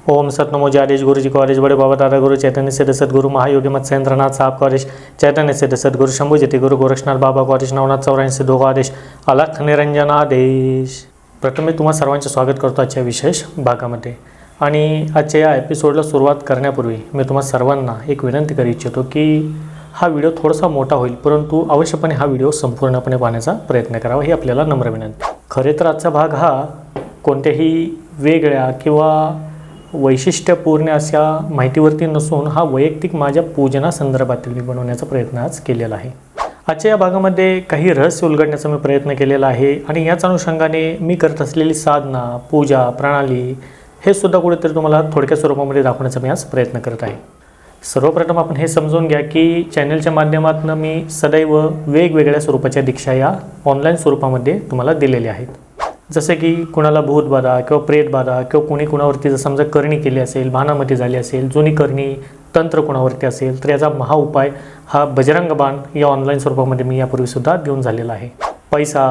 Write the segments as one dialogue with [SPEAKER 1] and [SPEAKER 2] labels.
[SPEAKER 1] ओम सतनमो आदेश गुरु जी को आदेश बड़े बाबा दादा गुरु चैतन्य सिद्ध सद्गुरु महायोगी मत्स्येंद्रनाथ साहब को आदेश चैतन्य सिद्ध सद्गुरु शंभू जति गुरु गोरक्षनाथ बाबा को आदेश नवनाथ 84 दोघं आदेश अलख निरंजन आदेश। प्रथम मी तुम्हा सर्वांचे स्वागत करतो आजच्या विशेष भागामध्ये। आणि आजच्या या एपिसोडला सुरुवात करण्यापूर्वी मी तुम्हा सर्वांना एक विनंती करू इच्छितो की हा व्हिडिओ थोडासा मोठा होईल, परंतु अवश्यपणे हा व्हिडिओ संपूर्णपणे पाहण्याचा प्रयत्न करावा ही आपल्याला नम्र विनंती। खरे तर आजचा भाग हा कोणत्याही वेगळ्या किंवा वैशिष्ट्यपूर्ण अशा माहितीवरती नसून हा वैयक्तिक माझ्या पूजनासंदर्भातील मी बनवण्याचा प्रयत्न आज केलेला आहे। आजच्या या भागामध्ये काही रहस्य उलगडण्याचा मी प्रयत्न केलेला आहे आणि याच अनुषंगाने मी करत असलेली साधना, पूजा, प्रणाली हे सुद्धा कुठेतरी तुम्हाला थोडक्या स्वरूपामध्ये दाखवण्याचा मी आज प्रयत्न करत आहे। सर्वप्रथम आपण हे समजून घ्या की चॅनलच्या माध्यमातून मी सदैव वेगवेगळ्या स्वरूपाच्या दीक्षा या ऑनलाईन स्वरूपामध्ये तुम्हाला दिलेल्या आहेत। जसे की कुणाला भूतबाधा किंवा प्रेतबाधा किंवा कोणी कुणावरती जर समजा करणी केली असेल, भानामती झाली असेल, जुनी करणी तंत्र कुणावरती असेल तर याचा महाउपाय हा बजरंग बाण या ऑनलाईन स्वरूपामध्ये मी यापूर्वीसुद्धा देऊन झालेला आहे। पैसा,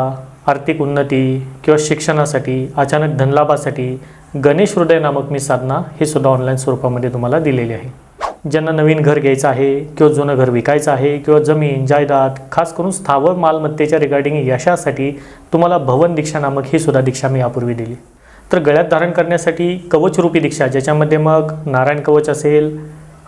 [SPEAKER 1] आर्थिक उन्नती किंवा शिक्षणासाठी, अचानक धनलाभासाठी गणेश हृदय नामक मी साधना हे सुद्धा ऑनलाईन स्वरूपामध्ये तुम्हाला दिलेली आहे। ज्यांना नवीन घर घ्यायचं आहे किंवा जुनं घर विकायचं आहे किंवा जमीन जायदाद खास करून स्थावर मालमत्तेच्या रिगार्डिंग यशासाठी तुम्हाला भवन दीक्षा नामक ही सुद्धा दीक्षा मी यापूर्वी दिली। तर गळ्यात धारण करण्यासाठी कवचरूपी दीक्षा, ज्याच्यामध्ये मग नारायण कवच असेल,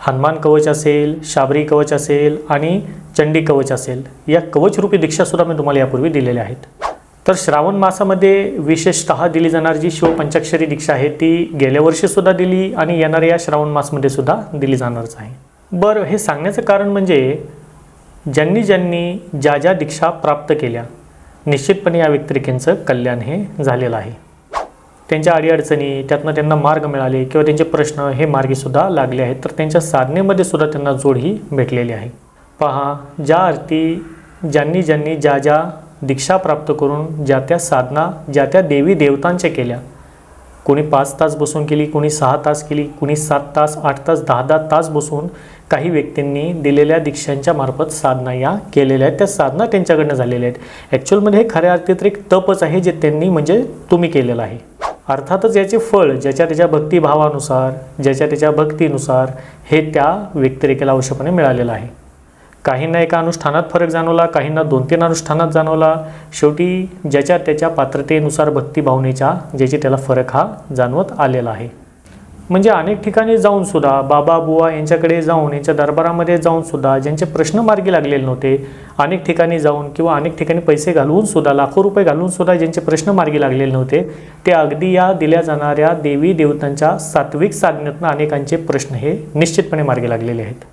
[SPEAKER 1] हनुमान कवच असेल, शाबरी कवच असेल आणि चंडी कवच असेल, या कवचरूपी दीक्षासुद्धा मी तुम्हाला यापूर्वी दिलेल्या आहेत। तर श्रावण मासामध्ये विशेषतः दिली जाणारी जी शिवपंचाक्षरी दीक्षा आहे ती गेल्या वर्षीसुद्धा दिली आणि येणाऱ्या या श्रावण मासमध्ये सुद्धा दिली जाणारच आहे। बरं, हे सांगण्याचं कारण म्हणजे ज्यांनी ज्या दीक्षा प्राप्त केल्या निश्चितपणे या व्यक्तिरेखेंचं कल्याण हे झालेलं आहे। त्यांच्या अडीअडचणी त्यातनं त्यांना मार्ग मिळाले किंवा त्यांचे प्रश्न हे मार्गीसुद्धा लागले आहेत, तर त्यांच्या साधनेमध्ये सुद्धा त्यांना जोड ही भेटलेली आहे। पहा, ज्या अर्थी ज्यांनी ज्या दीक्षा प्राप्त करून ज्या त्या साधना ज्या त्या देवी देवतांच्या केल्या, कोणी 5 तास बसून केली, कोणी 6 तास केली, कोणी 7 तास, 8 तास, 10 तास बसून काही व्यक्तींनी दिलेल्या दीक्षांच्या मार्फत साधना या केलेल्या आहेत। त्या साधना त्यांच्याकडनं झालेल्या आहेत। ॲक्च्युअलमध्ये हे खऱ्या अर्थी तर एक तपच आहे जे त्यांनी म्हणजे तुम्ही केलेलं आहे। अर्थातच याचे फळ ज्याच्या त्याच्या भक्तिभावानुसार, ज्याच्या त्याच्या भक्तीनुसार हे त्या व्यक्तिरेखेला अवश्यपणे मिळालेलं आहे। काहींना एका अनुष्ठानात फरक जाणवला, काहींना 2-3 अनुष्ठानात जाणवला, शेवटी ज्याच्या त्याच्या पात्रतेनुसार भक्तिभावनेच्या ज्याची त्याला फरक हा जाणवत आलेला आहे। म्हणजे अनेक ठिकाणी जाऊन सुद्धा बाबा बुवा यांच्याकडे जाऊन यांच्या दरबारामध्ये जाऊन सुद्धा ज्यांचे प्रश्न मार्गी लागलेले नव्हते, अनेक ठिकाणी जाऊन किंवा अनेक ठिकाणी पैसे घालवून सुद्धा, लाखो रुपये घालून सुद्धा ज्यांचे प्रश्न मार्गी लागलेले नव्हते, ते अगदी या दिल्या जाणाऱ्या देवी देवतांच्या सात्विक साधनेतून अनेकांचे प्रश्न हे निश्चितपणे मार्गी लागलेले आहेत।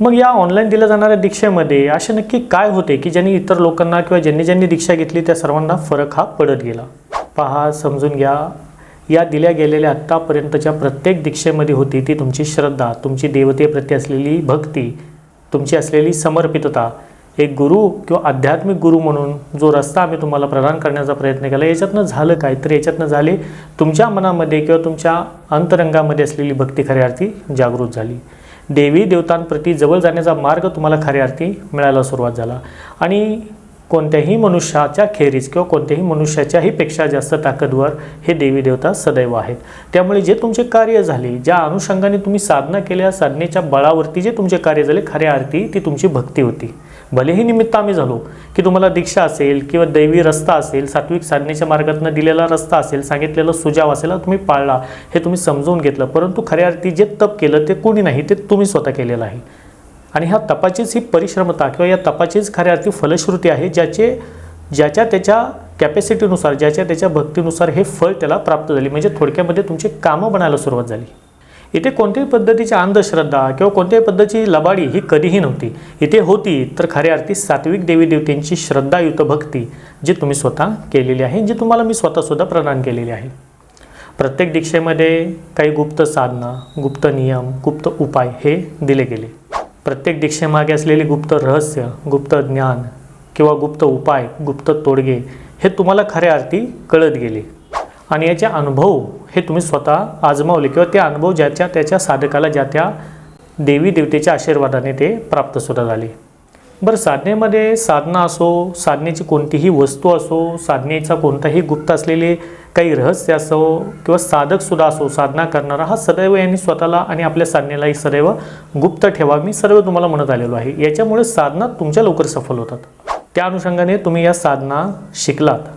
[SPEAKER 1] मग या ऑनलाईन दिल्या जाणाऱ्या दीक्षेमध्ये असे नक्की काय होते की ज्यांनी इतर लोकांना किंवा ज्यांनी दीक्षा घेतली त्या सर्वांना फरक हा पडत गेला? पहा, समजून घ्या, या दिल्या गेलेल्या आत्तापर्यंतच्या प्रत्येक दीक्षेमध्ये होती ती तुमची श्रद्धा, तुमची देवतेप्रती असलेली भक्ती, तुमची असलेली समर्पितता। एक गुरु किंवा आध्यात्मिक गुरु म्हणून जो रस्ता आम्ही तुम्हाला प्रदान करण्याचा प्रयत्न केला, याच्यातनं झालं काय तर याच्यातनं झाले तुमच्या मनामध्ये किंवा तुमच्या अंतरंगामध्ये असलेली भक्ती खऱ्या अर्थी जागृत झाली। देवी देवतांप्रती जवळ जाण्याचा मार्ग तुम्हाला खऱ्या अर्थी मिळायला सुरुवात झाला आणि कोणत्याही मनुष्याच्या खेरीज किंवा कोणत्याही मनुष्याच्याही पेक्षा जास्त ताकदवर हे देवी देवता सदैव आहेत। त्यामुळे जे तुमचे कार्य झाले, ज्या अनुषंगाने तुम्ही साधना केल्या, साधनेच्या बळावरती जे तुमचे कार्य झाले, खऱ्या अर्थी ती तुमची भक्ती होती। भलेही निमित्त आम्ही झालो की तुम्हाला दीक्षा असेल किंवा दैवी रस्ता असेल, सात्विक साधनेच्या मार्गातून दिलेला रस्ता असेल, सांगितलेलं सुजाव असेल, तुम्ही पाळला, हे तुम्ही समजून घेतलं, परंतु खऱ्या अर्थी जे तप केलं ते कोणी नाही, ते तुम्ही स्वतः केलेलं आहे। आणि ह्या तपाचीच ही परिश्रमता किंवा या तपाचीच खऱ्या अर्थी फलश्रुती आहे, ज्याच्या त्याच्या कॅपॅसिटीनुसार, ज्याच्या त्याच्या भक्तीनुसार हे फळ त्याला प्राप्त झाली। म्हणजे थोडक्यामध्ये तुमची कामं बनायला सुरुवात झाली। इथे कोणत्याही पद्धतीची अंधश्रद्धा किंवा कोणत्याही पद्धतीची लबाडी ही कधीही नव्हती। इथे होती तर खऱ्या अर्थी सात्विक देवी देवतेंची श्रद्धायुक्त भक्ती जी तुम्ही स्वतः केलेली आहे, जी तुम्हाला मी स्वतःसुद्धा प्रदान केलेली आहे। प्रत्येक दीक्षेमध्ये काही गुप्त साधना, गुप्त नियम, गुप्त उपाय हे दिले गेले। प्रत्येक दीक्षेमागे असलेली गुप्त रहस्य, गुप्त ज्ञान किंवा गुप्त उपाय, गुप्त तोडगे हे तुम्हाला खऱ्या अर्थी कळत गेले आणि याचे अनुभव हे तुम्ही स्वतः आजमावले किंवा ते अनुभव ज्याच्या त्याच्या साधकाला ज्या त्या देवी देवतेच्या आशीर्वादाने ते प्राप्त सुद्धा झाले। बरं, साधनेमध्ये साधना असो, साधनेची कोणतीही वस्तू असो, साधनेचा कोणताही गुप्त असलेले काही रहस्य असो किंवा साधकसुद्धा असो, साधना करणारा हा सदैव यांनी स्वतःला आणि आपल्या साधनेलाही सदैव गुप्त ठेवा, मी सर्व तुम्हाला म्हणत आलेलो आहे. याच्यामुळे साधना तुमच्या लवकर सफल होतात. त्या अनुषंगाने तुम्ही या साधना शिकलात,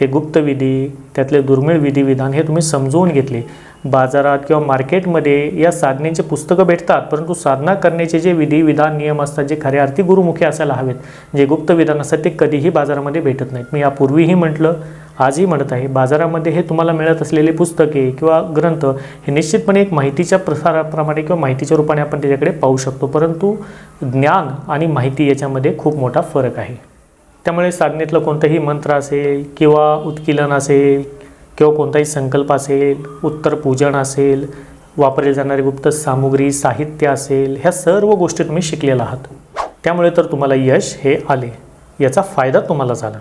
[SPEAKER 1] ते गुप्त विधी, त्यातले दुर्मिळ विधिविधान हे तुम्ही समजवून घेतले. बाजारात किंवा मार्केटमध्ये या साधनेचे पुस्तकं भेटतात, परंतु साधना करण्याचे जे विधिविधान नियम असतात, जे खऱ्या अर्थी गुरुमुखी असायला हवेत, जे गुप्त विधान असतात, ते कधीही बाजारामध्ये भेटत नाहीत. मी यापूर्वीही म्हटलं, आजही म्हणत आहे, बाजारामध्ये हे तुम्हाला मिळत असलेले पुस्तके किंवा ग्रंथ हे निश्चितपणे एक माहितीच्या प्रसाराप्रमाणे किंवा माहितीच्या रूपाने आपण त्याच्याकडे पाहू शकतो, परंतु ज्ञान आणि माहिती याच्यामध्ये खूप मोठा फरक आहे. त्यामुळे साधनेतलं कोणतंही मंत्र असेल किंवा उत्कीलन असेल किंवा कोणताही संकल्प असेल, उत्तर पूजन असेल, वापरले जाणारे गुप्त सामुग्री, साहित्य असेल, ह्या सर्व गोष्टी तुम्ही शिकलेला आहात. त्यामुळे तर तुम्हाला यश हे आले, याचा फायदा तुम्हाला झाला.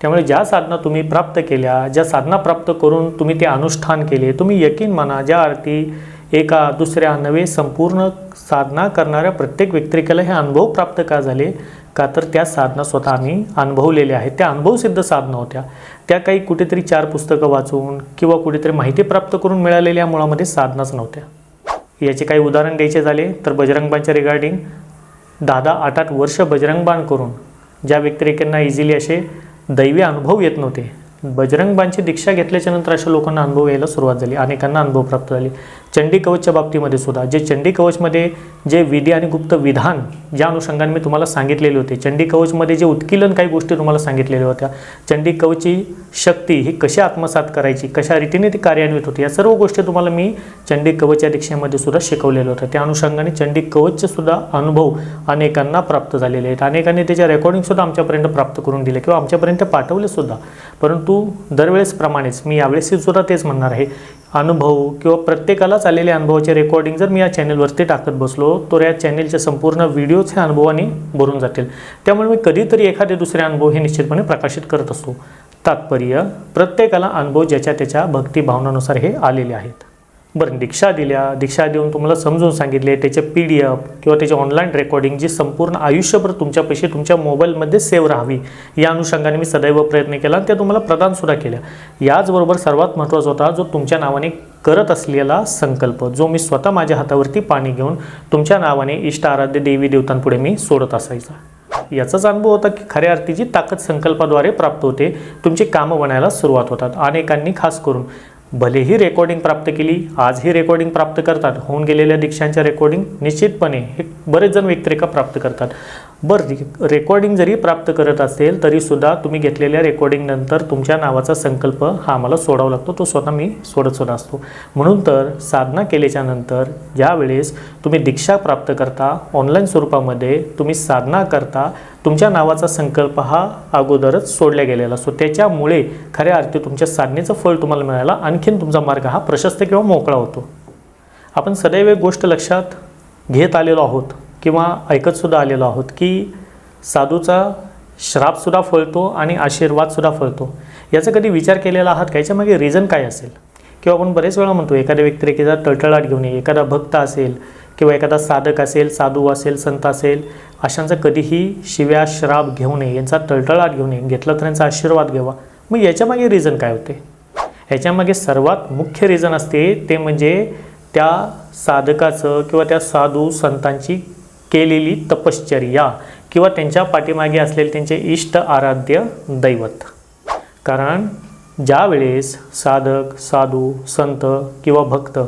[SPEAKER 1] त्यामुळे ज्या साधना तुम्ही प्राप्त केल्या, ज्या साधना प्राप्त करून तुम्ही ते अनुष्ठान केले, तुम्ही यकीन माना, ज्या अर्थी एका दुसऱ्या नवे संपूर्ण साधना करणाऱ्या प्रत्येक व्यक्तिरेखेला हे अनुभव प्राप्त का झाले, का तर त्या साधना स्वतः आम्ही अनुभवलेल्या आहेत. त्या अनुभवसिद्ध साधना होत्या. त्या काही कुठेतरी 4 पुस्तकं वाचून किंवा कुठेतरी माहिती प्राप्त करून मिळालेल्या मुळामध्ये साधनाच नव्हत्या. याचे काही उदाहरण द्यायचे झाले तर बजरंगबाणच्या रिगार्डिंग 10-10, 8-8 वर्ष बजरंगबाण करून ज्या व्यक्तिरेखांना इझिली असे दैवी अनुभव येत नव्हते, बजरंगबाणची दीक्षा घेतल्याच्या नंतर अशा लोकांना अनुभव यायला सुरुवात झाली, अनेकांना अनुभव प्राप्त झाले. चंडी कवचच्या बाबतीमध्ये सुद्धा जे चंडी कवचमध्ये जे विधी आणि गुप्त विधान ज्या अनुषंगाने मी तुम्हाला सांगितलेले होते, चंडी कवचमध्ये जे उत्कीलन काही गोष्टी तुम्हाला सांगितलेल्या होत्या, चंडी कवचची शक्ती ही कशी आत्मसात करायची, कशा रीतीने ती कार्यान्वित होती, या सर्व गोष्टी तुम्हाला मी चंडी कवच या दीक्षेमध्ये सुद्धा शिकवलेलं होतं. त्या अनुषंगाने चंडी कवचचे सुद्धा अनुभव अनेकांना प्राप्त झालेले आहेत. अनेकांनी त्याच्या रेकॉर्डिंगसुद्धा आमच्यापर्यंत प्राप्त करून दिले किंवा आमच्यापर्यंत पाठवले सुद्धा. परंतु दरवेळेसप्रमाणेच मी यावेळेसही सुद्धा तेच म्हणणार आहे, अनुभव किंवा प्रत्येकालाच आलेले अनुभवाचे रेकॉर्डिंग जर मी या चॅनलवरती टाकत बसलो तर या चॅनलचे संपूर्ण व्हिडिओज हे अनुभवाने भरून जातील. त्यामुळे मी कधीतरी एखादे दुसरे अनुभव हे निश्चितपणे प्रकाशित करत असतो. तात्पर्य, प्रत्येकाला अनुभव ज्याच्या त्याच्या भक्तिभावनानुसार हे आलेले आहेत. बरं, दीक्षा दिल्या, दीक्षा देऊन तुम्हाला समजून सांगितले, त्याचे PDF किंवा त्याचे ऑनलाईन रेकॉर्डिंग जी संपूर्ण आयुष्यभर तुमच्यापाशी तुमच्या मोबाईलमध्ये सेव्ह राहावी, या अनुषंगाने मी सदैव प्रयत्न केला आणि त्या तुम्हाला प्रदानसुद्धा केल्या. याचबरोबर सर्वात महत्त्वाचा होता जो तुमच्या नावाने करत असलेला संकल्प, जो मी स्वतः माझ्या हातावरती पाणी घेऊन तुमच्या नावाने इष्ट आराध्य देवी देवतांपुढे मी सोडत असायचा. याचाच अनुभव होता की खऱ्या अर्थीची ताकद संकल्पाद्वारे प्राप्त होते, तुमची कामं बनायला सुरुवात होतात. अनेकांनी खास करून भलेही रेकॉर्डिंग प्राप्त केली, आजही रेकॉर्डिंग प्राप्त करतात, होऊन गेलेल्या दीक्षांच्या रेकॉर्डिंग निश्चितपने हे बरेच जण व्यक्तिरेखा प्राप्त करतात. बरं, रेकॉर्डिंग जरी प्राप्त करत असेल तरीसुद्धा तुम्ही घेतलेल्या रेकॉर्डिंगनंतर तुमच्या नावाचा संकल्प हा आम्हाला सोडावा लागतो, तो स्वतः मी सोडतसुद्धा असतो. म्हणून तर साधना केल्याच्या नंतर ज्या वेळेस तुम्ही दीक्षा प्राप्त करता, ऑनलाईन स्वरूपामध्ये तुम्ही साधना करता, तुमच्या नावाचा संकल्प हा अगोदरच सोडला गेलेला असतो. त्याच्यामुळे खऱ्या अर्थी तुमच्या साधनेचं फळ तुम्हाला मिळायला आणखीन तुमचा मार्ग हा प्रशस्त किंवा मोकळा होतो. आपण सदैव एक गोष्ट लक्षात घेत आलेलो आहोत किंवा ऐकतसुद्धा आलेलो आहोत की साधूचा श्रापसुद्धा फळतो आणि आशीर्वादसुद्धा फळतो. याचा कधी विचार केलेला आहात का? याच्यामागे रिझन काय असेल? किंवा आपण बरेच वेळा म्हणतो एखाद्या व्यक्तिरेखेचा टळटळाट घेऊन ये, एखादा भक्त असेल किंवा एखादा साधक असेल, साधू असेल, संत असेल, अशांचा कधीही शिव्या श्राप घेऊ नये, यांचा टळटळाट घेऊ नये, घेतला तर यांचा आशीर्वाद घ्यावा. मग याच्यामागे रिझन काय होते? याच्यामागे सर्वात मुख्य रिझन असते ते म्हणजे त्या साधकाचं किंवा त्या साधू संतांची केलेली तपश्चर्या किंवा त्यांच्या पाठीमागे असलेले त्यांचे इष्ट आराध्य दैवत. कारण ज्या वेळेस साधक, साधू, संत किंवा भक्त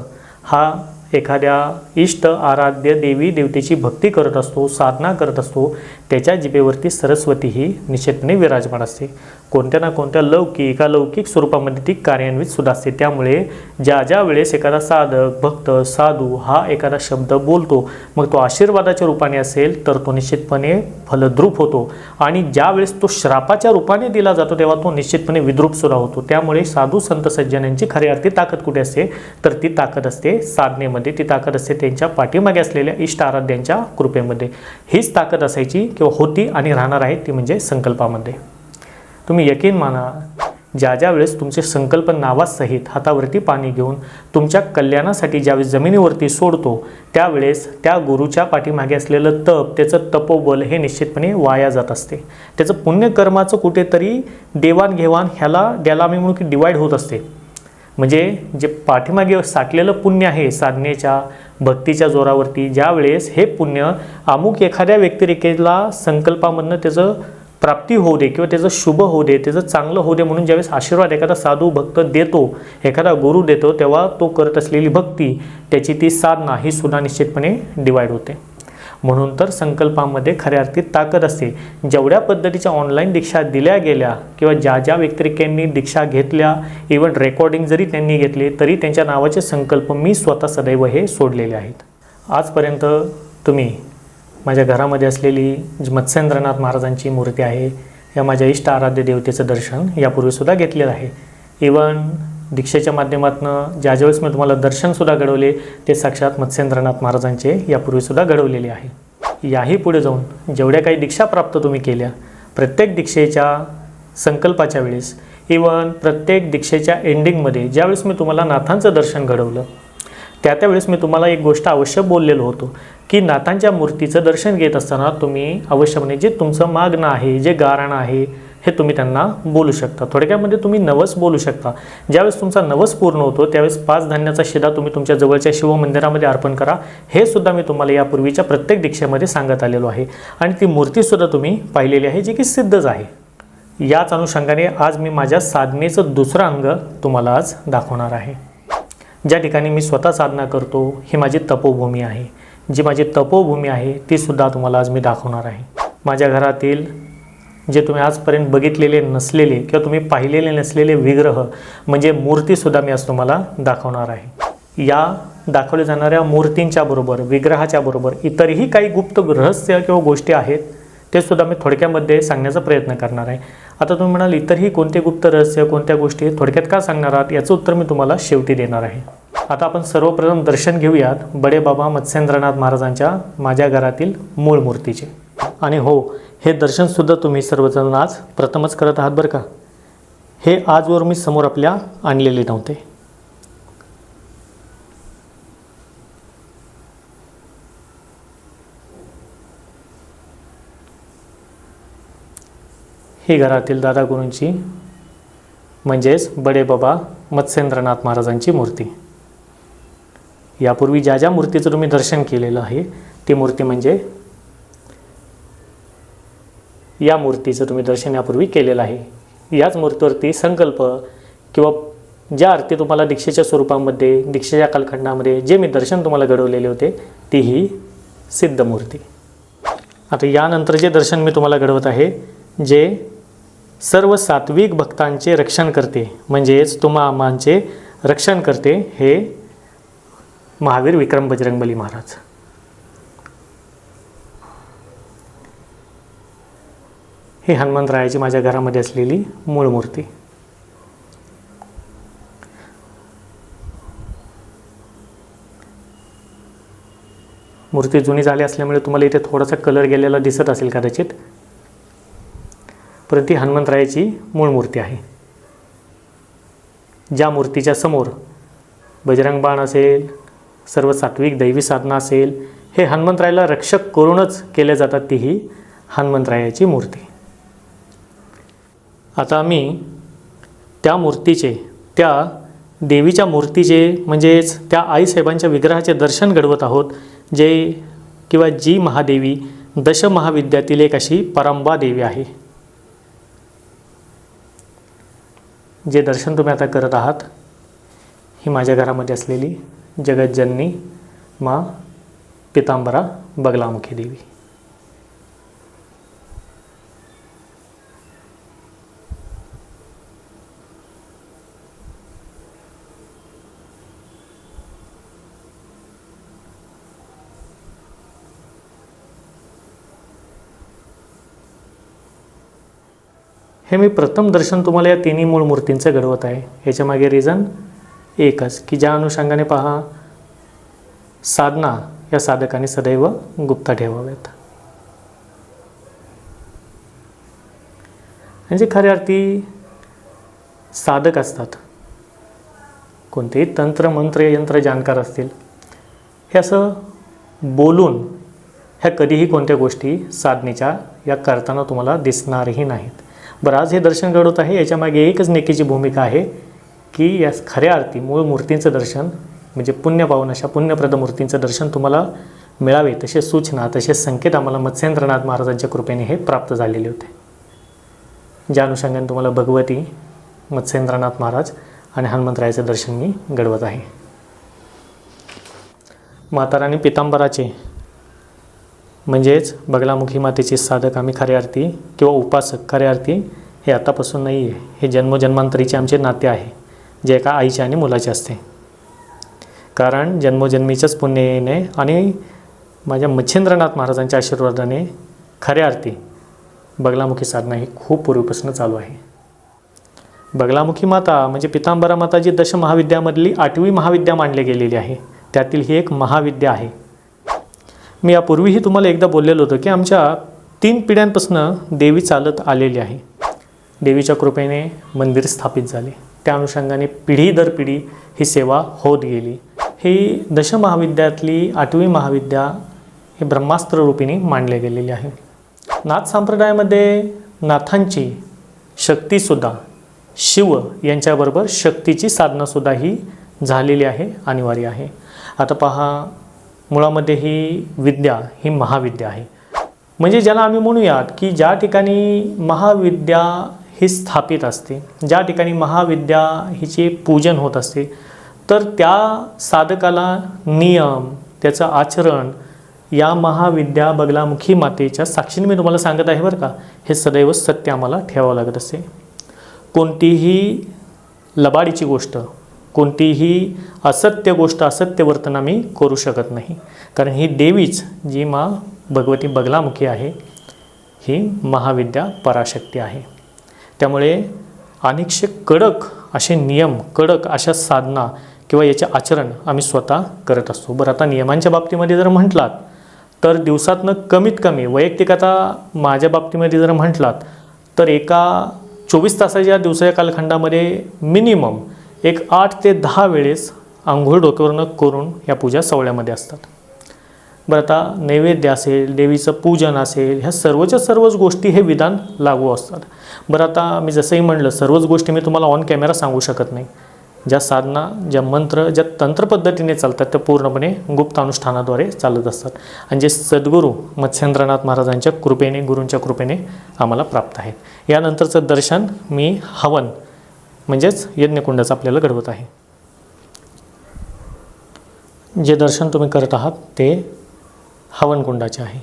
[SPEAKER 1] हा एखाद्या इष्ट आराध्य देवी देवतेची भक्ती करत असतो, साधना करत असतो, त्याच्या जिभेवरती सरस्वती ही निश्चितपणे विराजमान असते. कोणत्या ना कोणत्या लौकिक अलौकिक स्वरूपामध्ये ती कार्यान्वित सुद्धा असते. त्यामुळे ज्या वेळेस एखादा साधक, भक्त, साधू हा एखादा शब्द बोलतो, मग तो आशीर्वादाच्या रूपाने असेल तर तो निश्चितपणे फलद्रूप होतो, आणि ज्या वेळेस तो श्रापाच्या रूपाने दिला जातो तेव्हा तो निश्चितपणे विद्रूप सुद्धा होतो. त्यामुळे साधू संत सज्जनांची खरी अर्थी ताकद कुठे असते? तर ती ताकद असते साधनेमध्ये, ती ताकद असते त्यांच्या पाठीमागे असलेल्या इष्ट आराध्यांच्या कृपेमध्ये. हीच ताकद असायची किंवा होती आणि राहणार आहे ती म्हणजे संकल्पामध्ये. तुम्ही यकीन माना, ज्या वेळेस तुमचे संकल्प नावासहित हातावरती पाणी घेऊन तुमच्या कल्याणासाठी ज्यावेळेस जमिनीवरती सोडतो, त्यावेळेस त्या गुरुच्या पाठीमागे असलेलं तप, त्याचं तपोबल हे निश्चितपणे वाया जात असते. त्याचं पुण्यकर्माचं कुठेतरी देवाणघेवाण ह्याला मी म्हणून की डिवाईड होत असते. म्हणजे जे पाठीमागे साठलेलं पुण्य आहे साधनेच्या भक्तीच्या जोरावरती, ज्यावेळेस हे पुण्य अमुक एखाद्या व्यक्तिरेखेला संकल्पामधनं त्याचं प्राप्ती होऊ दे किंवा त्याचं शुभ होऊ दे, त्याचं चांगलं होऊ दे म्हणून ज्यावेळेस आशीर्वाद एखादा साधू भक्त देतो, एखादा गुरु देतो, तेव्हा तो करत असलेली भक्ती, त्याची ती साधना ही सुद्धा निश्चितपणे डिवाईड होते. म्हणून तर संकल्पामध्ये खऱ्या अर्थी ताकद असते. जेवढ्या पद्धतीच्या ऑनलाईन दीक्षा दिल्या गेल्या किंवा ज्या व्यक्तिरेखांनी दीक्षा घेतल्या, इव्हन रेकॉर्डिंग जरी त्यांनी घेतले, तरी त्यांच्या नावाचे संकल्प मी स्वतः सदैव हे सोडलेले आहेत. आजपर्यंत तुम्ही माझ्या घरामध्ये असलेली जी मत्स्येंद्रनाथ महाराजांची मूर्ती आहे, या माझ्या इष्ट आराध्य देवतेचं दर्शन यापूर्वीसुद्धा घेतलेलं आहे. इव्हन दीक्षेच्या माध्यमातून ज्यावेळेस मी तुम्हाला दर्शनसुद्धा घडवले, ते साक्षात मत्स्येंद्रनाथ महाराजांचे यापूर्वीसुद्धा घडवलेले आहे. याही पुढे जाऊन जेवढ्या काही दीक्षा प्राप्त तुम्ही केल्या, प्रत्येक दीक्षेच्या संकल्पाच्या वेळेस, इव्हन प्रत्येक दीक्षेच्या एंडिंगमध्ये ज्यावेळेस मी तुम्हाला नाथांचं दर्शन घडवलं, त्यावेळेस मी तुम्हाला एक गोष्ट अवश्य बोललेलो होतो की नाथांच्या मूर्तीचं दर्शन घेत असताना तुम्ही अवश्यपणे जे तुमचं मागणं आहे, जे गारणं आहे, हे तुम्ही त्यांना बोलू शकता. थोडक्यामध्ये तुम्ही नवस बोलू शकता. ज्यावेळेस तुमचा नवस पूर्ण होतो, त्यावेळेस 5 धान्याचा शिदा तुम्ही तुमच्या जवळच्या शिवमंदिरामध्ये अर्पण करा. हे सुद्धा मी तुम्हाला यापूर्वीच्या प्रत्येक दीक्षेमध्ये सांगत आलेलो आहे. आणि ती मूर्तीसुद्धा तुम्ही पाहिलेली आहे, जी की सिद्धच आहे. याच अनुषंगाने आज मी माझ्या साधनेचं दुसरं अंग तुम्हाला आज दाखवणार आहे. ज्या ठिकाणी मी स्वतः साधना करतो, ही माझी तपोभूमी आहे. जी माझी तपोभूमी आहे, ती सुद्धा तुम्हाला आज मी दाखवणार आहे. माझ्या घरातील जे तुम्ही आजपर्यंत बघितलेले नसलेले किंवा तुम्ही पाहिलेले नसलेले विग्रह म्हणजे मूर्तीसुद्धा मी आज तुम्हाला दाखवणार आहे. या दाखवल्या जाणाऱ्या मूर्तींच्या बरोबर, विग्रहाच्या बरोबर इतरही काही गुप्त रहस्य किंवा गोष्टी आहेत, ते सुद्धा मी थोडक्यामध्ये सांगण्याचा प्रयत्न करणार आहे. आता तुम्ही म्हणाल इतरही कोणते गुप्त रहस्य, कोणत्या गोष्टी थोडक्यात का सांगणार आहात, याचं उत्तर मी तुम्हाला शेवटी देणार आहे. आता आपण सर्वप्रथम दर्शन घेऊयात बडे बाबा मत्स्येंद्रनाथ महाराजांच्या माझ्या घरातील मूळ मूर्तीचे. आणि हो, हे दर्शनसुद्धा तुम्ही सर्वजण आज प्रथमच करत आहात बरं का. हे आजवर मी समोर आपल्या आणलेले नव्हते. ही घरातील दादागुरूंची म्हणजेच बडे बाबा मत्स्येंद्रनाथ महाराजांची मूर्ती. यापूर्वी ज्या मूर्तीचं तुम्ही दर्शन केलेलं आहे, ती मूर्ती म्हणजे या मूर्तीचं तुम्ही दर्शन यापूर्वी केलेलं आहे. याच मूर्तीवरती संकल्प किंवा ज्या अर्थी तुम्हाला दीक्षेच्या स्वरूपामध्ये, दीक्षेच्या कालखंडामध्ये जे मी दर्शन तुम्हाला घडवलेले होते, ती ही सिद्ध मूर्ती. आता यानंतर जे दर्शन मी तुम्हाला घडवत आहे, जे सर्व सात्विक भक्तांचे रक्षण करते, म्हणजेच तुम्हा आम्हांचे रक्षण करते, हे महावीर विक्रम बजरंगबली महाराज. ही हनुमंतरायाची माझ्या घरामध्ये असलेली मूळ मूर्ती. मूर्ती जुनी झाली असल्यामुळे तुम्हाला इथे थोडासा कलर गेलेला दिसत असेल कदाचित, परंतु ती हनुमंतरायाची मूळ मूर्ती आहे. ज्या मूर्तीच्या समोर बजरंग बाण असेल, सर्व सात्विक दैवी साधना असेल, हे हनुमंतरायाला रक्षक करूनच केले जातात, ती ही हनुमंतरायाची मूर्ती. आता आम्ही त्या मूर्तीचे, त्या देवीच्या मूर्तीचे म्हणजेच त्या आईसाहेबांच्या विग्रहाचे दर्शन घडवत आहोत, जे किंवा जी महादेवी दशमहाविद्यातील एक अशी परंबा देवी आहे. जे दर्शन तुम्ही आता करत आहात, ही माझ्या घरामध्ये असलेली जगज्जननी माँ पितांबरा बगलामुखी देवी. हे मी प्रथम दर्शन तुम्हाला या तिन्ही मूळ मूर्तींचं घडवत आहे. याच्यामागे रिझन एकच की ज्या अनुषंगाने पहा, साधना या साधकाने सदैव गुप्त ठेवाव्यात. म्हणजे खऱ्या अर्थी साधक असतात, कोणतेही तंत्र मंत्र यंत्र जाणकार असतील, हे असं बोलून ह्या कधीही कोणत्या गोष्टी साधनेच्या या करताना तुम्हाला दिसणारही नाहीत. बरं, आज हे दर्शन घडवत आहे, याच्यामागे एकच नेकीची भूमिका आहे की या खऱ्या अर्थी मूळ मूर्तींचं दर्शन म्हणजे पुण्यपावन अशा पुण्यप्रद मूर्तींचं दर्शन तुम्हाला मिळावे, तसे सूचना तसे संकेत आम्हाला मत्स्येंद्रनाथ महाराजांच्या कृपेने हे प्राप्त झालेले होते. ज्या अनुषंगाने तुम्हाला भगवती, मत्स्येंद्रनाथ महाराज आणि हनुमंतरायाचं दर्शन मी घडवत आहे. माताराणी पितांबराचे म्हणजेच बगलामुखी मातेचे साधक आम्ही खऱ्या अर्थी किंवा उपासक खऱ्या अर्थी हे आतापासून नाही आहे, हे जन्मोजन्मांतरीचे आमचे नाते आहे, जे एका आईचे आणि मुलाचे असते. कारण जन्मोजन्मीचंच पुण्य येणे आणि माझ्या मच्छिंद्रनाथ महाराजांच्या आशीर्वादाने खऱ्या अर्थी बगलामुखी साधना ही खूप पूर्वीपासून चालू आहे. बगलामुखी माता म्हणजे पितांबरा माता जी दशमहाविद्यामधली 8वी महाविद्या मानली गेलेली आहे, त्यातील ही एक महाविद्या आहे. मी यापूर्वीही तुम्हाला एकदा बोललेलो होतो की आमच्या 3 पिढ्यांपासून देवी चालत आलेली आहे. देवीच्या कृपेने मंदिर स्थापित झाले, त्या अनुषंगाने पिढी दर पिढी ही सेवा होत गेली. ही दशमहाविद्यातली 8वी महाविद्या हे ब्रह्मास्त्र रूपिणी मानले गेलेली आहे. नाथ संप्रदायामध्ये नाथांची शक्तीसुद्धा शिव यांच्याबरोबर शक्तीची साधनासुद्धा ही झालेली आहे, अनिवार्य आहे. आता पहा, मुळामध्ये ही विद्या ही महाविद्या आहे, म्हणजे ज्याला आम्ही म्हणूयात की ज्या ठिकाणी महाविद्या ही स्थापित असते, ज्या ठिकाणी महाविद्या हिचे पूजन होत असते, तर त्या साधकाला नियम, त्याचं आचरण या महाविद्या बगलामुखी मातेच्या साक्षीने मी तुम्हाला सांगत आहे बरं का, हे सदैव सत्य आम्हाला ठेवावं लागत असते. कोणतीही लबाडीची गोष्ट, कोणतीही असत्य गोष्ट, असत्य वर्तन आम्ही करू शकत नाही. कारण ही देवीच जी मा भगवती बगलामुखी आहे, ही महाविद्या पराशक्ती आहे. त्यामुळे अनेकशे कडक असे नियम, कडक अशा साधना किंवा याचे आचरण आम्ही स्वतः करत असतो. बरं, आता नियमांच्या बाबतीमध्ये जर म्हटलात तर दिवसातनं कमीत कमी, वैयक्तिक आता माझ्या बाबतीमध्ये जर म्हटलात तर एका 24 तासाच्या दिवसाच्या कालखंडामध्ये मिनिमम एक 8 ते 10 वेळेस आंघोळ डोक्यावरनं करून या पूजा सोहळ्यामध्ये असतात. बरं, आता नैवेद्य असेल, देवीचं पूजन असेल, ह्या सर्वच्या सर्वच गोष्टी हे विधान लागू असतात. बरं, आता मी जसंही म्हणलं, सर्वच गोष्टी मी तुम्हाला ऑन कॅमेरा सांगू शकत नाही. ज्या साधना, ज्या मंत्र, ज्या तंत्रपद्धतीने चालतात त्या पूर्णपणे गुप्त अनुष्ठानाद्वारे चालत असतात, आणि जे सद्गुरू मत्स्येंद्रनाथ महाराजांच्या कृपेने, गुरूंच्या कृपेने आम्हाला प्राप्त आहे. यानंतरचं दर्शन मी हवन म्हणजेच यज्ञकुंडाचं आपल्याला घडवत आहे. जे दर्शन तुम्ही करत आहात ते हवनकुंडाचे आहे.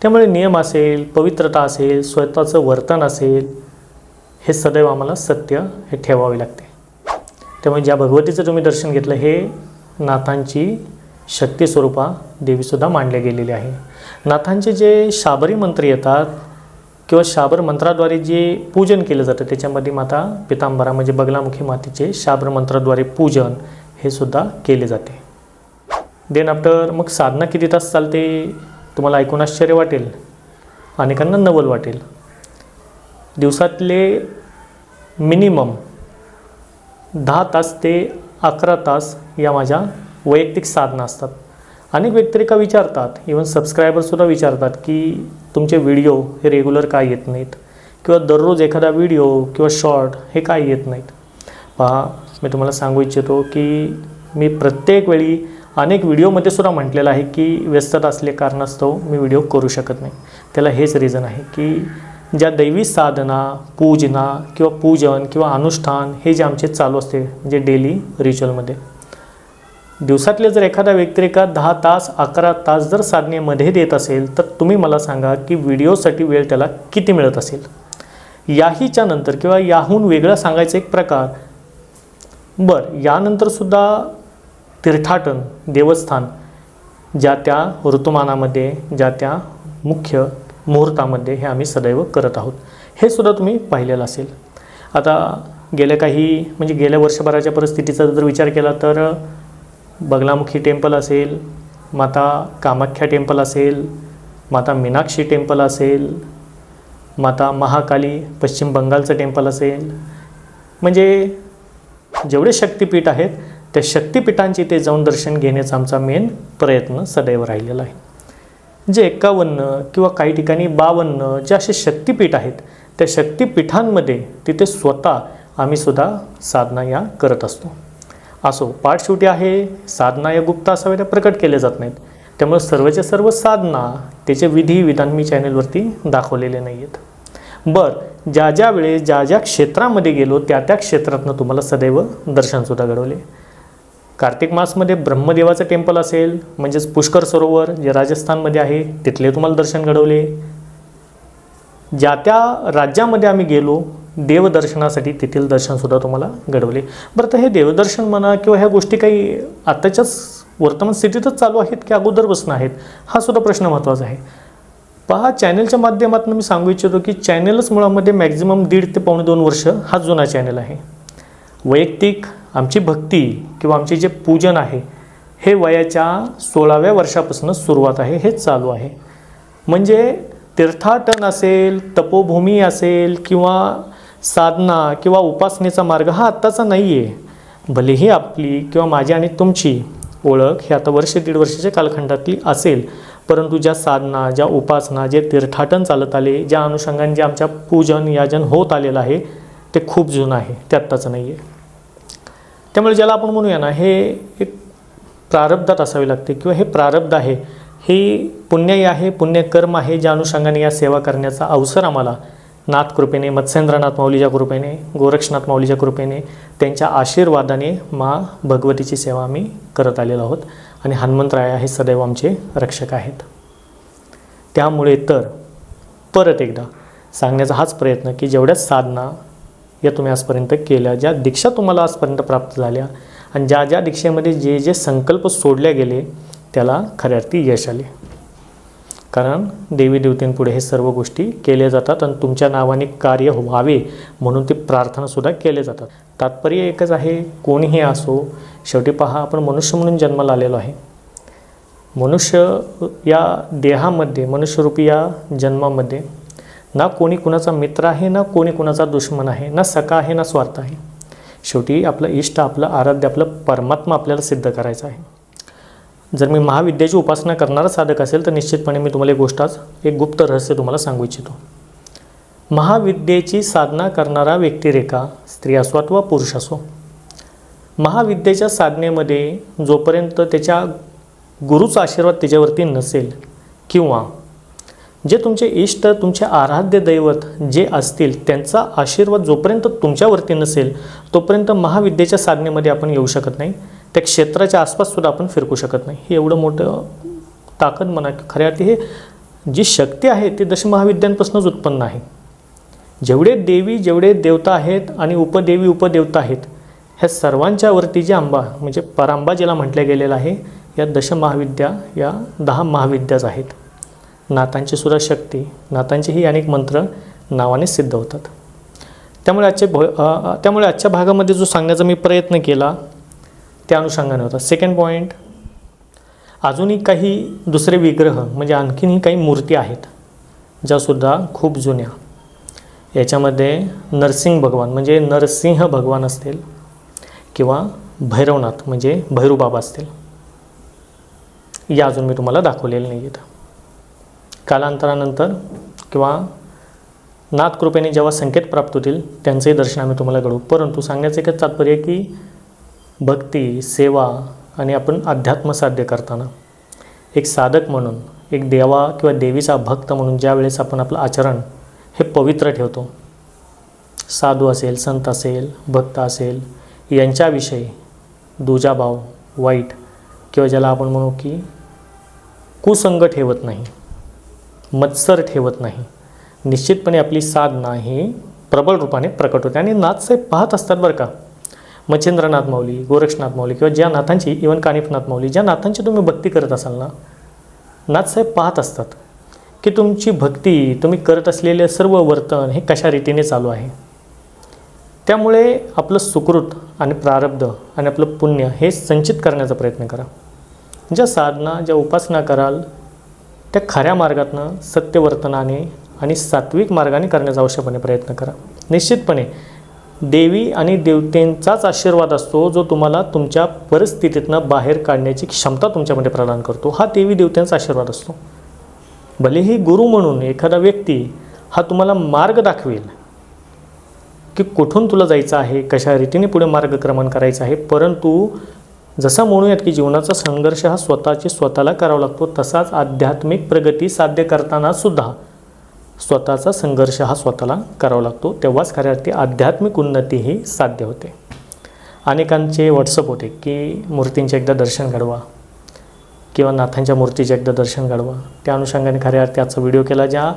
[SPEAKER 1] त्यामुळे नियम असेल, पवित्रता असेल, स्वतःचं वर्तन असेल, हे सदैव आम्हाला सत्य हे ठेवावे लागते. त्यामुळे ज्या भगवतीचं तुम्ही दर्शन घेतलं हे नाथांची शक्ती स्वरूपा देवीसुद्धा मांडले गेलेली आहे. नाथांचे जे शाबरी मंत्र येतात किंवा शाबर मंत्राद्वारे जे पूजन केलं जातं त्याच्यामध्ये माता पितांबरा म्हणजे बगलामुखी मातेचे शाबर मंत्राद्वारे पूजन हे सुद्धा केले जाते. देन आफ्टर मग साधना किती तास चालते तुम्हाला ऐकून आश्चर्य वाटेल, अनेकांना नवल वाटेल. दिवसातले मिनिमम 10 तास ते 11 तास या माझ्या वैयक्तिक साधना असतात. अनेक व्यक्तिरेखा विचारतात, इवन सबस्क्रायबरसुद्धा विचारतात की तुमचे व्हिडिओ हे रेग्युलर काय येत नाहीत किंवा दररोज एखादा व्हिडिओ किंवा शॉर्ट हे काय येत नाहीत. पहा, मी तुम्हाला सांगू इच्छितो की मी प्रत्येक वेळी अनेक व्हिडिओमध्ये सुद्धा म्हटलेलं आहे की व्यस्तता असले कारणास्तव मी व्हिडिओ करू शकत नाही. त्याला हेच रिझन आहे की ज्या दैवी साधना, पूजना किंवा पूजन किंवा अनुष्ठान हे जे आमचे चालू असते म्हणजे डेली रिच्युअलमध्ये, दिवसातले जर एखादा व्यक्तिरेखा 10 तास 11 तास जर साधनेमध्ये देत असेल तर तुम्ही मला सांगा की व्हिडिओसाठी वेळ त्याला किती मिळत असेल. याहीच्या नंतर किंवा याहून वेगळं सांगायचं एक प्रकार, बरं यानंतरसुद्धा तीर्थाटन देवस्थान ज्या त्या ऋतुमानामध्ये ज्या त्या मुख्य मुहूर्तामध्ये हे आम्ही सदैव करत आहोत, हे सुद्धा तुम्ही पाहिलेलं असेल. आता गेल्या वर्षभराच्या परिस्थितीचा जर विचार केला तर बगलामुखी टेम्पल असेल, माता कामाख्या टेम्पल असेल, माता मीनाक्षी टेम्पल असेल, माता महाकाली पश्चिम बंगालचं टेम्पल असेल, म्हणजे जेवढे शक्तिपीठ आहेत त्या शक्तिपीठांची ते जाऊन दर्शन घेण्याचा आमचा मेन प्रयत्न सदैव राहिलेला आहे. जे 51 किंवा काही ठिकाणी 52 जे असे शक्तिपीठ आहेत त्या शक्तिपीठांमध्ये तिथे स्वतः आम्ही सुद्धा साधना या करत असतो. असो, पाठ शेवटी आहे, साधना या गुप्त असाव्या, त्या प्रकट केल्या जात नाहीत. त्यामुळे सर्वच्या सर्व साधना त्याचे विधी विधान मी चॅनलवरती दाखवलेले नाही आहेत. बरं, ज्या वेळेस ज्या क्षेत्रामध्ये गेलो त्या क्षेत्रातनं तुम्हाला सदैव दर्शनसुद्धा घडवले. कार्तिक मासमध्ये ब्रह्मदेवाचं टेम्पल असेल म्हणजेच पुष्कर सरोवर जे राजस्थानमध्ये आहे तिथले तुम्हाला दर्शन घडवले. ज्या त्या राज्यामध्ये आम्ही गेलो देवदर्शनासाठी तेथील दर्शनसुद्धा तुम्हाला घडवले. बरं, तर हे देवदर्शन म्हणा किंवा ह्या गोष्टी काही आत्ताच्याच वर्तमान स्थितीतच चालू आहेत की अगोदरपासून आहेत, हा सुद्धा प्रश्न महत्त्वाचा आहे. पहा, चॅनलच्या माध्यमातून मी सांगू इच्छितो की चॅनलच मुळामध्ये मॅक्झिमम 1.5 ते पावणे 2 वर्ष हा जुना चॅनल आहे. वैयक्तिक आमची भक्ती किंवा आमचे जे पूजन आहे हे वयाच्या 16व्या वर्षापासून सुरुवात आहे, हे चालू आहे. म्हणजे तीर्थाटन असेल, तपोभूमी असेल किंवा साधना किंवा उपासनेचा मार्ग हा आत्ताचा नाही आहे. भलेही आपली किंवा माझी आणि तुमची ओळख ही आता 1-1.5 वर्षाच्या कालखंडातली असेल, परंतु ज्या साधना, ज्या उपासना, जे तीर्थाटन चालत आले, ज्या अनुषंगाने जे आमच्या पूजन याजन होत आलेलं आहे ते खूप जुनं आहे, ते आत्ताचं नाही आहे. त्यामुळे ज्याला आपण म्हणूया ना, हे एक प्रारब्धात असावे लागते किंवा हे प्रारब्ध आहे, हे पुण्यही आहे, पुण्यकर्म आहे, ज्या अनुषंगाने या सेवा करण्याचा अवसर आम्हाला नाथ कृपेने, मत्स्येंद्रनाथ माऊलीच्या कृपेने, गोरक्षनाथ माऊलीच्या कृपेने, त्यांच्या आशीर्वादाने भगवतीची सेवा आम्ही करत आलेलो आहोत. आणि हनुमंतराया हे सदैव आमचे रक्षक आहेत. त्यामुळे तर परत एकदा सांगण्याचा हाच प्रयत्न की जेवढ्या साधना या तुम्ही आजपर्यंत केल्या, ज्या दीक्षा तुम्हाला आजपर्यंत प्राप्त झाल्या आणि ज्या दीक्षेमध्ये जे संकल्प सोडले गेले त्याला खऱ्या अर्थी यश आले. कारण देवी देवतेंपुढे हे सर्व गोष्टी केल्या जातात आणि तुमच्या नावाने कार्य व्हावे म्हणून ते प्रार्थनासुद्धा केले जातात. तात्पर्य एकच आहे, कोणीही असो, शेवटी पहा आपण मनुष्य म्हणून जन्माला आलेलो आहे. मनुष्य या देहामध्ये, मनुष्यरूपी या जन्मामध्ये ना कोणी कुणाचा मित्र आहे, ना कोणी कुणाचा दुश्मन आहे, ना सखा आहे, ना स्वार्थ आहे. शेवटी आपलं इष्ट, आपलं आराध्य, आपलं परमात्मा आपल्याला सिद्ध करायचं आहे. जर मी महाविद्येची उपासना करणारा साधक असेल तर निश्चितपणे मी तुम्हाला एक गोष्ट, आज एक गुप्त रहस्य तुम्हाला सांगू इच्छितो. महाविद्येची साधना करणारा व्यक्तिरेखा, स्त्री असो अथवा पुरुष असो, महाविद्येच्या साधनेमध्ये जोपर्यंत त्याच्या गुरुचा आशीर्वाद त्याच्यावरती नसेल किंवा जे तुमचे इष्ट, तुमचे आराध्य दैवत जे असतील त्यांचा आशीर्वाद जोपर्यंत तुमच्यावरती नसेल तोपर्यंत महाविद्येच्या साधनेमध्ये आपण येऊ शकत नाही. त्या क्षेत्राच्या आसपाससुद्धा आपण फिरकू शकत नाही. हे एवढं मोठं ताकद म्हणा की खऱ्या अर्थी हे जी शक्ती आहे ती दशमहाविद्यांपासूनच उत्पन्न आहे. जेवढे देवी जेवढे देवता आहेत आणि उपदेवी उपदेवता आहेत ह्या सर्वांच्या वरती जी अंबा म्हणजे परांबा जिला म्हटलं गेलेलं आहे, या दशमहाविद्या या 10 महाविद्याच आहेत. नाथांची सुद्धा शक्ती, नाथांचेही अनेक मंत्र नावाने सिद्ध होतात. त्यामुळे आजच्या भागामध्ये जो सांगण्याचा मी प्रयत्न केला त्या अनुषंगाने होता. सेकंड पॉईंट, अजूनही काही दुसरे विग्रह म्हणजे आणखीनही काही मूर्ती आहेत ज्यासुद्धा खूप जुन्या. याच्यामध्ये नरसिंह भगवान म्हणजे नरसिंह भगवान असतील किंवा भैरवनाथ म्हणजे भैरूबाबा असतील, या अजून मी तुम्हाला दाखवलेले नाही आहेत. कालांतरानंतर किंवा नाथ कृपेने जेव्हा संकेत प्राप्त होतील त्यांचंही दर्शन आम्ही तुम्हाला घडवू. परंतु सांगण्याचं एकच तात्पर्य की भक्ती, सेवा आणि आपण अध्यात्म साध्य करताना एक साधक म्हणून, एक देवा किंवा देवीचा भक्त म्हणून ज्या वेळेस आपण आपलं आचरण हे पवित्र ठेवतो, साधू असेल, संत असेल, भक्त असेल, यांच्याविषयी दुजाभाव, वाईट किंवा ज्याला आपण म्हणू की कुसंग ठेवत नाही, मत्सर ठेवत नाही, निश्चितपणे आपली साधना ही प्रबळ रूपाने प्रकट होते. आणि नाथसाहेब पाहत असतात बरं का. मच्छिंद्रनाथ माऊली, गोरक्षनाथ माऊली किंवा ज्या नाथांची, इवन कानिफनाथ माऊली, ज्या नाथांची तुम्ही भक्ती करत असाल ना, नाथसाहेब पाहत असतात की तुमची भक्ती, तुम्ही करत असलेले सर्व वर्तन हे कशा रीतीने चालू आहे. त्यामुळे आपलं सुकृत आणि प्रारब्ध आणि आपलं पुण्य हे संचित करण्याचा प्रयत्न करा. ज्या साधना, ज्या उपासना कराल त्या खऱ्या मार्गातनं, सत्यवर्तनाने आणि सात्विक मार्गाने करण्याचा आवश्यकपणे प्रयत्न करा. निश्चितपणे देवी आणि देवतेंचाच आशीर्वाद असतो जो तुम्हाला तुमच्या परिस्थितीतनं बाहेर काढण्याची क्षमता तुमच्यामध्ये प्रदान करतो. हा देवी देवतेंचा आशीर्वाद असतो. भलेही गुरु म्हणून एखादा व्यक्ती हा तुम्हाला मार्ग दाखवेल की कुठून तुला जायचं आहे, कशा रीतीने पुढे मार्गक्रमण करायचं आहे, परंतु जसं म्हणूयात की जीवनाचा संघर्ष हा स्वतःला करावा लागतो, तसाच आध्यात्मिक प्रगती साध्य करताना सुद्धा स्वतःचा संघर्ष हा स्वतःला करावा लागतो. तेव्हाच खऱ्या अर्थी आध्यात्मिक उन्नती ही साध्य होते. अनेकांचे व्हॉट्सअप होते की मूर्तींचे एकदा दर्शन घडवा किंवा नाथांच्या मूर्तीचे एकदा दर्शन घडवा. त्या अनुषंगाने खऱ्या अर्थी आजचा व्हिडिओ केला, ज्या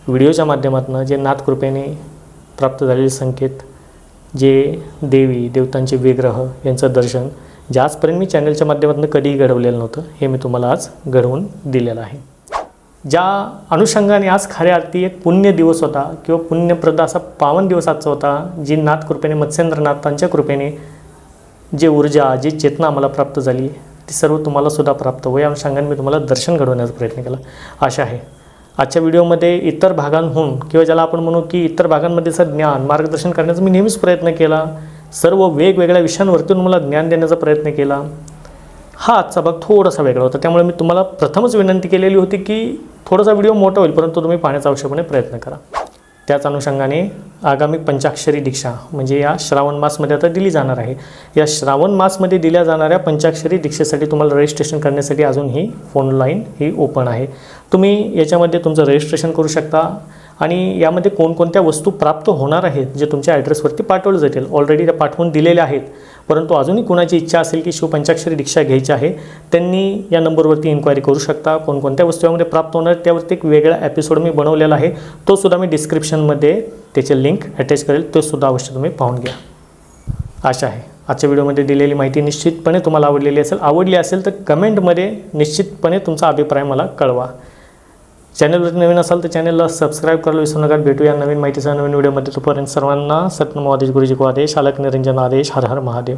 [SPEAKER 1] व्हिडिओच्या माध्यमातून जे नाथ कृपेने प्राप्त झालेले संकेत, जे देवी देवतांचे विग्रह यांचं दर्शन जे आजपर्यंत मी चॅनलच्या माध्यमातून कधीही घडवलेलं नव्हतं, हे मी तुम्हाला आज घडवून दिलेलं आहे. ज्या अनुषंगाने आज खऱ्या अर्थी एक पुण्य दिवस होता किंवा पुण्यप्रद असा पावन दिवस आजचा होता, जी नाथ कृपेने, मत्स्येंद्रनाथांच्या कृपेने जे ऊर्जा, जी चेतना आम्हाला प्राप्त झाली ती सर्व तुम्हाला सुद्धा प्राप्त हो, या अनुषंगाने मी तुम्हाला दर्शन घडवण्याचा प्रयत्न केला. आशा आहे आजच्या व्हिडिओमध्ये इतर भागांहून किंवा ज्याला आपण म्हणू की इतर भागांमध्येचं ज्ञान मार्गदर्शन करण्याचा मी नेहमीच प्रयत्न केला. सर्व वेगवेगळ्या विषयांवरती तुम्हाला ज्ञान देण्याचा प्रयत्न केला. हा आजचा भाग थोडासा वेगळा होता, त्यामुळे मी तुम्हाला प्रथमच विनंती केलेली होती की थोडासा व्हिडिओ मोठा होईल परंतु तुम्ही पाहण्याचा आवश्यकपणे प्रयत्न करा. त्याच अनुषंगाने आगामी पंचाक्षरी दीक्षा म्हणजे या श्रावण मासमध्ये आता दिली जाणार आहे. या श्रावण मासमध्ये दिल्या जाणाऱ्या पंचाक्षरी दीक्षेसाठी तुम्हाला रजिस्ट्रेशन करण्यासाठी अजून ही फोन लाईन ही ओपन आहे. तुम्ही याच्यामध्ये तुमचं रजिस्ट्रेशन करू शकता आणि यामध्ये कोणकोणत्या वस्तू प्राप्त होणार आहेत जे तुमच्या ॲड्रेसवरती पाठवले जातील. ऑलरेडी त्या पाठवून दिलेल्या आहेत, परंतु अजूनही कुणाची इच्छा असेल की शिवपंचाक्षरी दीक्षा घ्यायची आहे त्यांनी या नंबरवरती इन्क्वायरी करू शकता. कोणकोणत्या वस्तू यामध्ये प्राप्त होणार त्यावरती एक वेगळा एपिसोड मी बनवलेला आहे, तो सुद्धा मी डिस्क्रिप्शनमध्ये त्याचे लिंक अटॅच करेल, तो सुद्धा अवश्य तुम्ही पाहून घ्या. आशा आहे आजच्या व्हिडिओमध्ये दिलेली माहिती निश्चितपणे तुम्हाला आवडलेली असेल. आवडली असेल तर कमेंटमध्ये निश्चितपणे तुमचा अभिप्राय मला कळवा. चॅनलवरती नवीन असाल तर चॅनलला सबस्क्राईब करायला विसरू नका. भेटूया नवीन माहितीचा नवीन व्हिडिओमध्ये. तोपर्यंत सर्वांना सतनम आदेश, गुरुजी को आदेश, अलख निरंजन आदेश, हर हर महादेव.